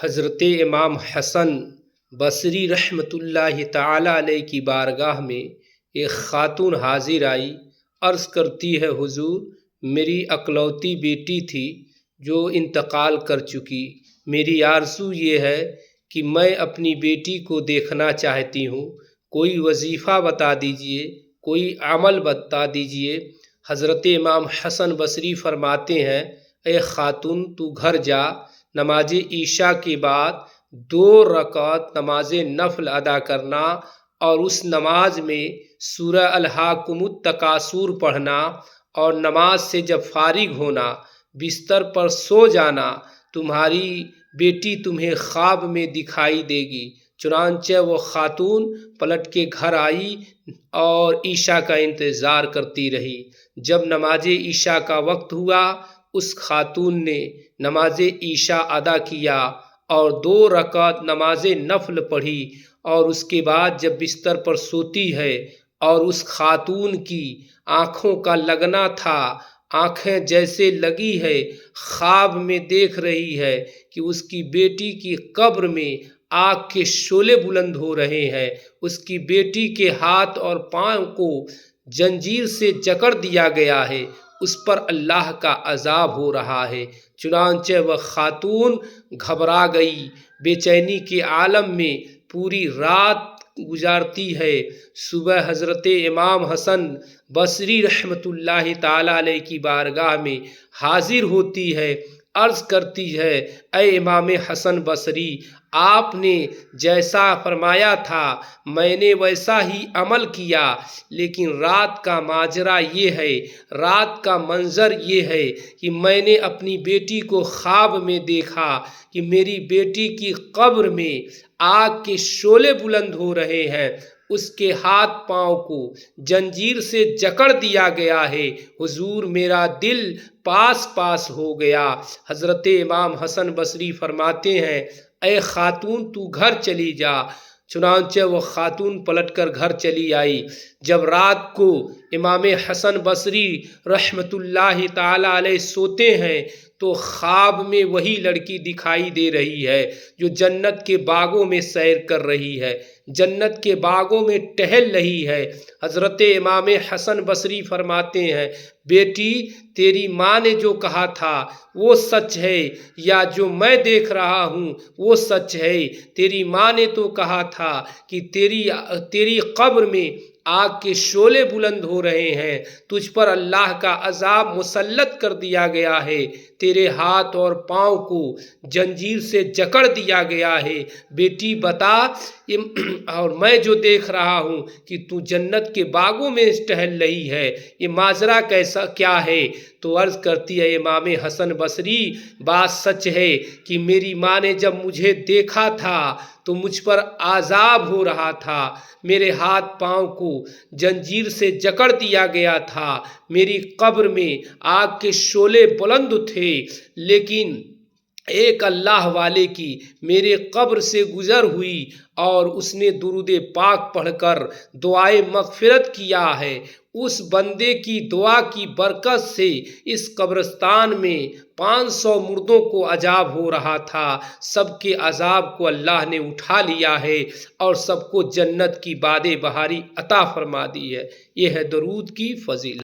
حضرت امام حسن بصری رحمۃ اللہ تعالی علیہ کی بارگاہ میں ایک خاتون حاضر آئی۔ عرض کرتی ہے، حضور میری اکلوتی بیٹی تھی جو انتقال کر چکی۔ میری آرزو یہ ہے کہ میں اپنی بیٹی کو دیکھنا چاہتی ہوں، کوئی وظیفہ بتا دیجئے، کوئی عمل بتا دیجئے۔ حضرت امام حسن بصری فرماتے ہیں، اے خاتون تو گھر جا، نماز عشاء کے بعد 2 رکعت نماز نفل ادا کرنا اور اس نماز میں سورہ الہاکم التکاثر پڑھنا، اور نماز سے جب فارغ ہونا بستر پر سو جانا، تمہاری بیٹی تمہیں خواب میں دکھائی دے گی۔ چنانچہ وہ خاتون پلٹ کے گھر آئی اور عشاء کا انتظار کرتی رہی۔ جب نماز عشاء کا وقت ہوا، اس خاتون نے نماز عشاء ادا کیا اور 2 رکعت نماز نفل پڑھی، اور اس کے بعد جب بستر پر سوتی ہے اور اس خاتون کی آنکھوں کا لگنا تھا، آنکھیں جیسے لگی ہے، خواب میں دیکھ رہی ہے کہ اس کی بیٹی کی قبر میں آگ کے شعلے بلند ہو رہے ہیں، اس کی بیٹی کے ہاتھ اور پاؤں کو زنجیر سے جکڑ دیا گیا ہے، اس پر اللہ کا عذاب ہو رہا ہے۔ چنانچہ وہ خاتون گھبرا گئی، بے چینی کے عالم میں پوری رات گزارتی ہے۔ صبح حضرت امام حسن بصری رحمۃ اللہ تعالی علیہ کی بارگاہ میں حاضر ہوتی ہے، عرض کرتی ہے، اے امام حسن بصری، آپ نے جیسا فرمایا تھا میں نے ویسا ہی عمل کیا، لیکن رات کا ماجرا یہ ہے، رات کا منظر یہ ہے کہ میں نے اپنی بیٹی کو خواب میں دیکھا کہ میری بیٹی کی قبر میں آگ کے شعلے بلند ہو رہے ہیں، اس کے ہاتھ پاؤں کو زنجیر سے جکڑ دیا گیا ہے۔ حضور میرا دل پاس پاس ہو گیا۔ حضرت امام حسن بصری فرماتے ہیں، اے خاتون تو گھر چلی جا۔ چنانچہ وہ خاتون پلٹ کر گھر چلی آئی۔ جب رات کو امام حسن بصری رحمۃ اللہ تعالی علیہ سوتے ہیں تو خواب میں وہی لڑکی دکھائی دے رہی ہے جو جنت کے باغوں میں سیر کر رہی ہے، جنت کے باغوں میں ٹہل رہی ہے۔ حضرت امام حسن بصری فرماتے ہیں، بیٹی تیری ماں نے جو کہا تھا وہ سچ ہے، یا جو میں دیکھ رہا ہوں وہ سچ ہے؟ تیری ماں نے تو کہا تھا کہ تیری قبر میں آگ کے شعلے بلند ہو رہے ہیں، تجھ پر اللہ کا عذاب مسلط کر دیا گیا ہے، تیرے ہاتھ اور پاؤں کو زنجیر سے جکڑ دیا گیا ہے۔ بیٹی بتا، اور میں جو دیکھ رہا ہوں کہ تو جنت کے باغوں میں ٹہل رہی ہے، یہ ماجرا کیا ہے؟ تو عرض کرتی ہے امام حسن بصری، بات سچ ہے کہ میری ماں نے جب مجھے دیکھا تھا تو مجھ پر عذاب ہو رہا تھا، میرے ہاتھ پاؤں کو زنجیر سے جکڑ دیا گیا تھا، میری قبر میں آگ کے شعلے بلند تھے، لیکن ایک اللہ والے کی میرے قبر سے گزر ہوئی اور اس نے درود پاک پڑھ کر دعائے مغفرت کیا ہے۔ اس بندے کی دعا کی برکت سے اس قبرستان میں 500 مردوں کو عذاب ہو رہا تھا، سب کے عذاب کو اللہ نے اٹھا لیا ہے اور سب کو جنت کی باد بہاری عطا فرما دی ہے۔ یہ ہے درود کی فضیلت۔